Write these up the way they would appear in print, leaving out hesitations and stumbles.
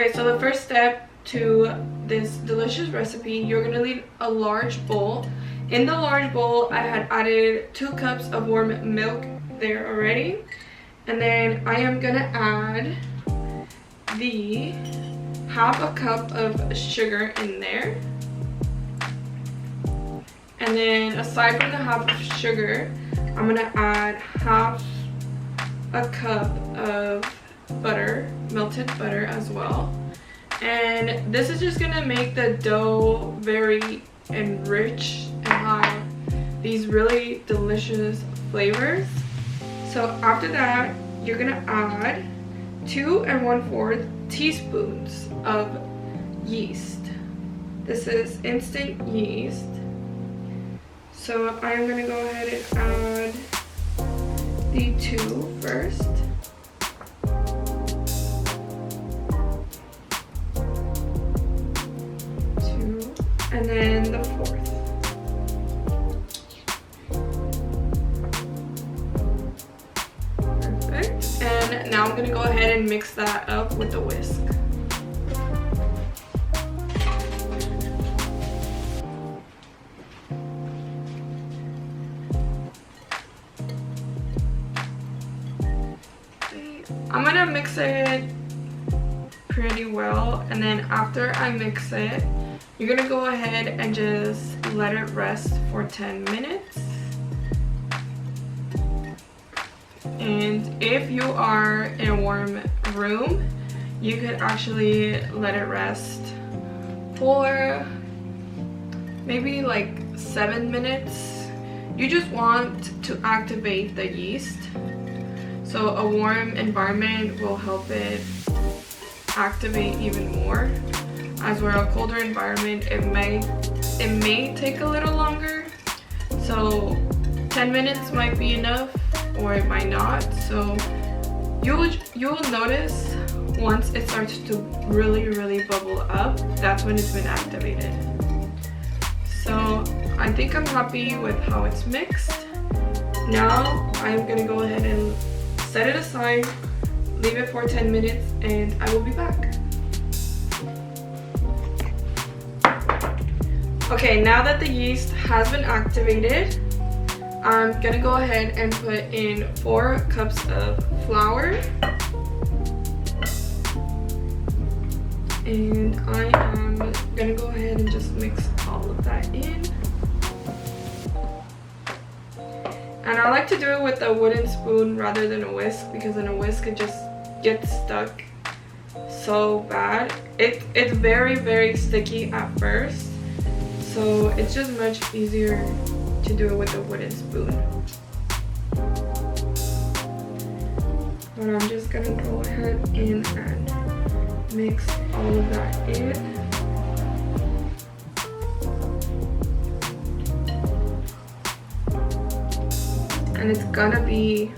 Okay, so the first step to this delicious recipe, you're gonna need a large bowl. In the large bowl, I had added 2 cups of warm milk there already. And then I am gonna add the half a cup of sugar in there. And then aside from the half of sugar, I'm gonna add half a cup of butter, melted butter as well. And this is just gonna make the dough very enriched and have these really delicious flavors. So after that, you're gonna add 2 1/4 teaspoons of yeast. This is instant yeast. So I'm gonna go ahead and add the 2 first. And then the 4th. Perfect. And now I'm gonna go ahead and mix that up with the whisk. I'm gonna mix it pretty well, and then after I mix it, you're gonna go ahead and just let it rest for 10 minutes. And if you are in a warm room, you could actually let it rest for maybe like 7 minutes. You just want to activate the yeast. So a warm environment will help it activate even more. As we're a colder environment, it may take a little longer. So 10 minutes might be enough, or it might not. So you'll notice once it starts to really bubble up, that's when it's been activated. So I think I'm happy with how it's mixed. Now I'm gonna go ahead and set it aside, leave it for 10 minutes, and I will be back. Okay, now that the yeast has been activated, I'm gonna go ahead and put in 4 cups of flour. And I am gonna go ahead and just mix all of that in. And I like to do it with a wooden spoon rather than a whisk, because in a whisk it just gets stuck so bad. It's very sticky at first. So it's just much easier to do it with a wooden spoon. But I'm just gonna go ahead and mix all of that in. And it's gonna be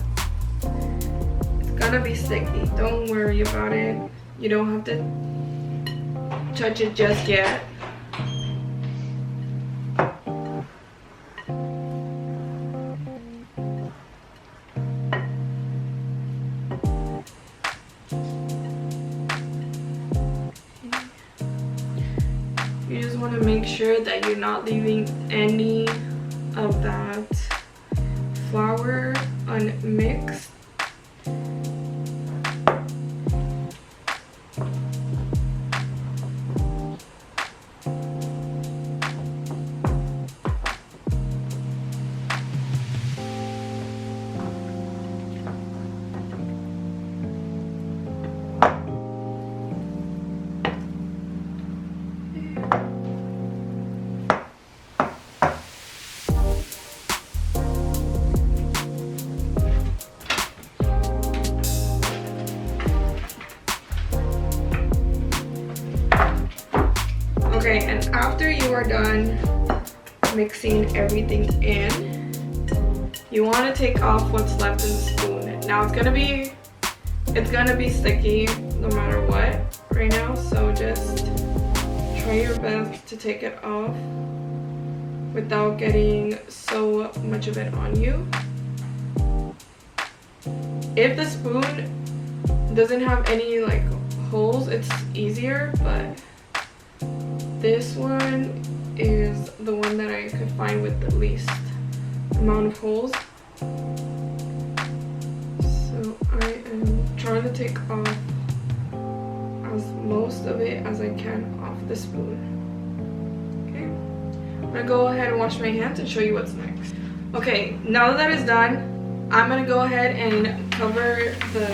sticky. Don't worry about it. You don't have to touch it just yet. You just want to make sure that you're not leaving any of that flour unmixed. Okay, and after you are done mixing everything in, you want to take off what's left in the spoon. Now it's gonna be sticky no matter what right now, so just try your best to take it off without getting so much of it on you. If the spoon doesn't have any like holes, it's easier, but this one is the one that I could find with the least amount of holes. So I am trying to take off as most of it as I can off the spoon. Okay, I'm gonna go ahead and wash my hands and show you what's next. Okay, now that it's done, I'm gonna go ahead and cover the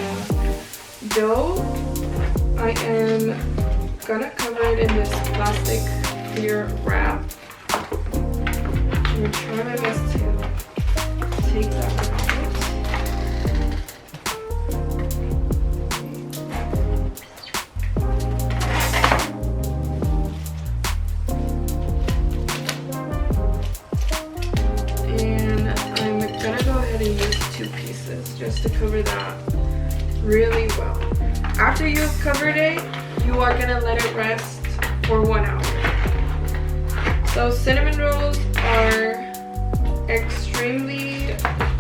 dough. I am gonna cover it in this plastic clear wrap. I'm gonna try my best to take that out. And I'm gonna go ahead and use 2 pieces just to cover that really well. After you've covered it, you are gonna let it rest for 1 hour. So cinnamon rolls are extremely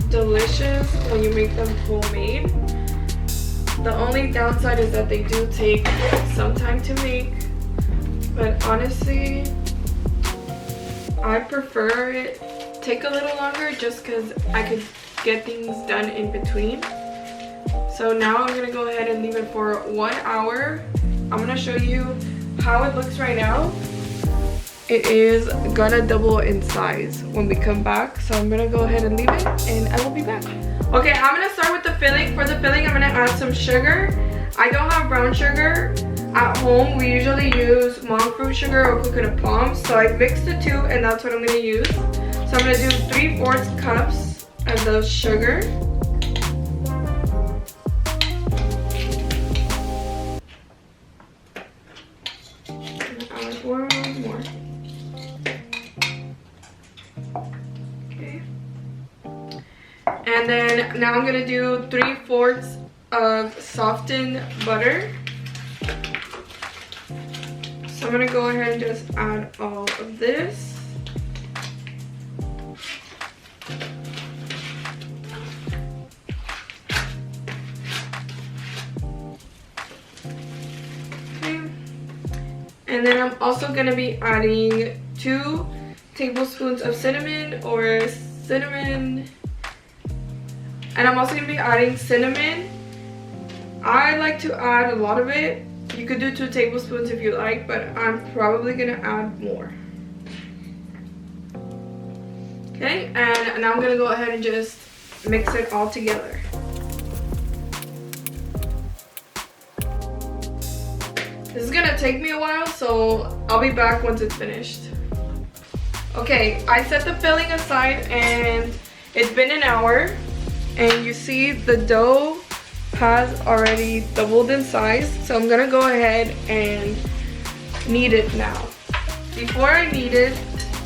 delicious when you make them homemade. The only downside is that they do take some time to make, but honestly, I prefer it take a little longer just because I could get things done in between. So now I'm gonna go ahead and leave it for 1 hour. I'm gonna show you how it looks right now. It is gonna double in size when we come back. So I'm gonna go ahead and leave it and I will be back. Okay, I'm gonna start with the filling. For the filling, I'm gonna add some sugar. I don't have brown sugar at home. We usually use monk fruit sugar or coconut palms. So I mixed the 2 and that's what I'm gonna use. So I'm gonna do 3/4 cups of the sugar. More. Okay. And then now I'm gonna do 3/4 of softened butter. So I'm gonna go ahead and just add all of this. And then I'm also going to be adding 2 tablespoons of cinnamon or cinnamon. And I'm also going to be adding cinnamon. I like to add a lot of it. You could do 2 tablespoons if you like, but I'm probably going to add more. Okay, and now I'm going to go ahead and just mix it all together. This is gonna take me a while, so I'll be back once it's finished. Okay, I set the filling aside and it's been an hour. And you see the dough has already doubled in size. So I'm gonna go ahead and knead it now. Before I knead it,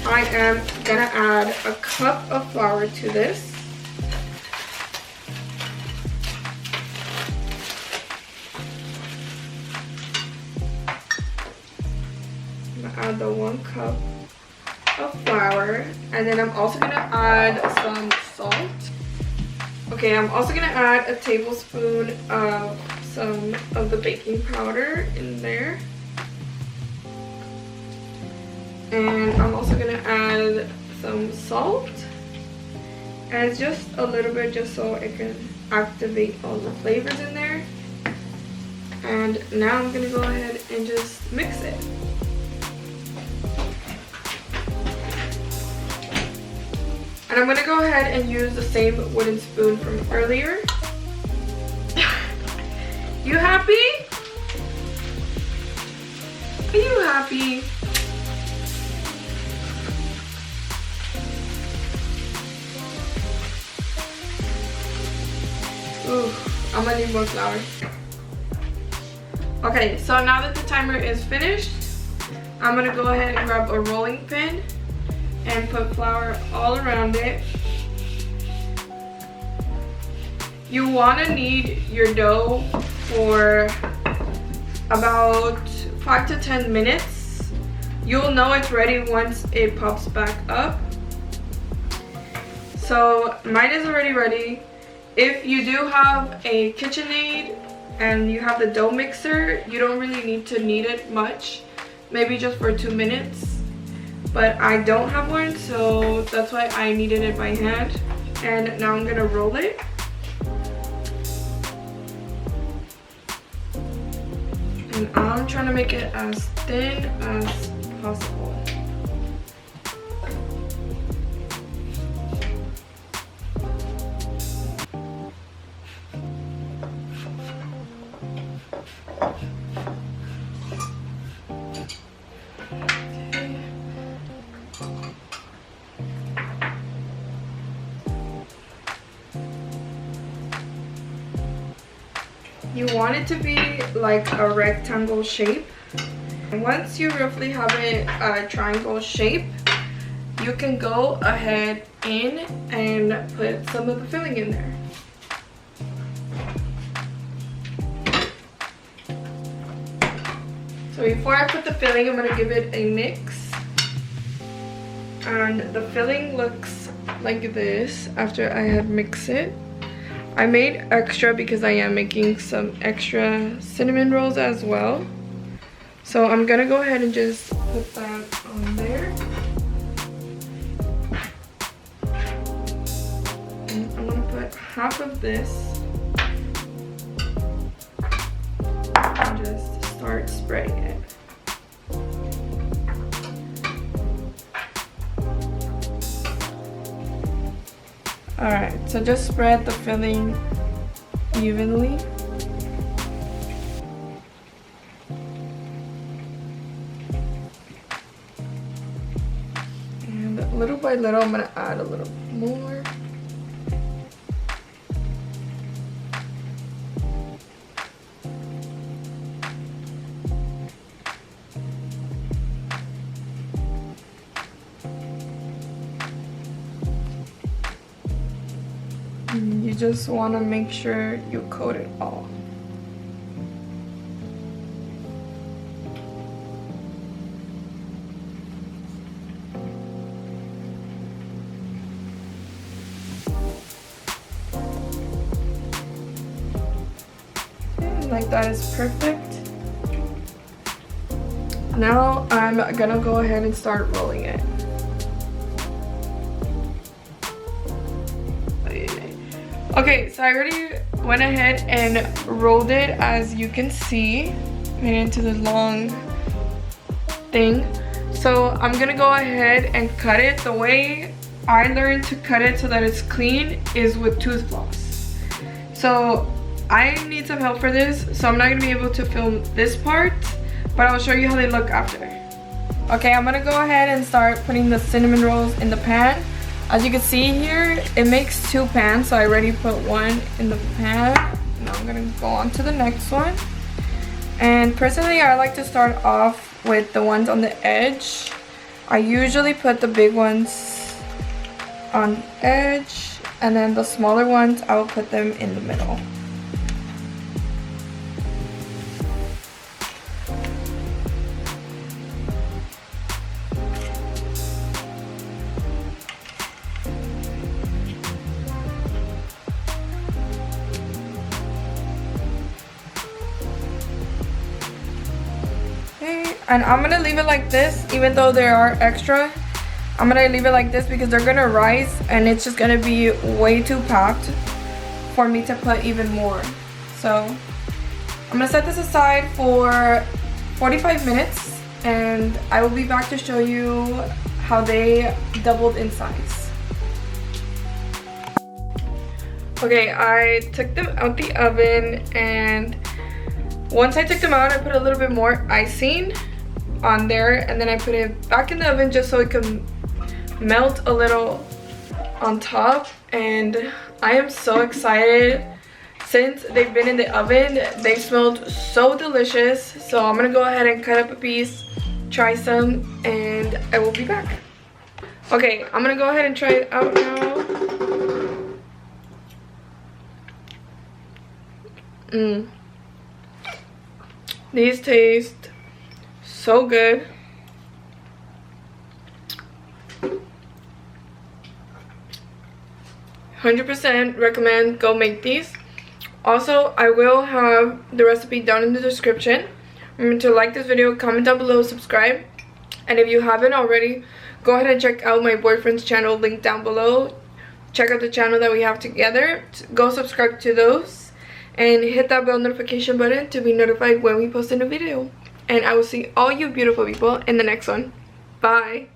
I am gonna add a cup of flour to this. Add the 1 cup of flour, and then I'm also gonna add some salt. Okay, I'm also gonna add a tablespoon of some of the baking powder in there, and I'm also gonna add some salt, and just a little bit just so it can activate all the flavors in there. And now I'm gonna go ahead and just mix it. And I'm gonna go ahead and use the same wooden spoon from earlier. You happy? Are you happy? Ooh, I'm gonna need more flour. Okay, so now that the timer is finished, I'm gonna go ahead and grab a rolling pin and put flour all around it. You want to knead your dough for about 5 to 10 minutes. You'll know it's ready once it pops back up. So mine is already ready. If you do have a KitchenAid and you have the dough mixer, you don't really need to knead it much, maybe just for 2 minutes. But I don't have one, so that's why I kneaded it by hand. And now I'm gonna roll it. And I'm trying to make it as thin as possible. You want it to be like a rectangle shape. And once you roughly have it a triangle shape, you can go ahead in and put some of the filling in there. So before I put the filling, I'm gonna give it a mix. And the filling looks like this after I had mixed it. I made extra because I am making some extra cinnamon rolls as well. So I'm gonna go ahead and just put that on there. And I'm gonna put half of this and just start spreading it. Alright, so just spread the filling evenly. And little by little, I'm going to add a little more. You just want to make sure you coat it all. And like that is perfect. Now I'm gonna go ahead and start rolling it. Okay, so I already went ahead and rolled it, as you can see, made it into the long thing. So I'm gonna go ahead and cut it. The way I learned to cut it so that it's clean is with tooth floss. So I need some help for this, so I'm not gonna be able to film this part, but I'll show you how they look after. Okay, I'm gonna go ahead and start putting the cinnamon rolls in the pan. As you can see here, it makes 2 pans, so I already put 1 in the pan. Now I'm gonna go on to the next one. And personally, I like to start off with the ones on the edge. I usually put the big ones on the edge, and then the smaller ones, I will put them in the middle. And I'm gonna leave it like this, even though there are extra. I'm gonna leave it like this because they're gonna rise and it's just gonna be way too packed for me to put even more. So I'm gonna set this aside for 45 minutes and I will be back to show you how they doubled in size. Okay, I took them out the oven, and once I took them out, I put a little bit more icing on there, and then I put it back in the oven just so it can melt a little on top. And I am so excited. Since they've been in the oven, they smelled so delicious. So I'm gonna go ahead and cut up a piece, try some, and I will be back. Okay, I'm gonna go ahead and try it out now. These taste so good. 100% recommend go make these. Also, I will have the recipe down in the description. Remember to like this video, comment down below, subscribe, and if you haven't already, go ahead and check out my boyfriend's channel, link down below. Check out the channel that we have together. Go subscribe to those and hit that bell notification button to be notified when we post a new video. And I will see all you beautiful people in the next one. Bye.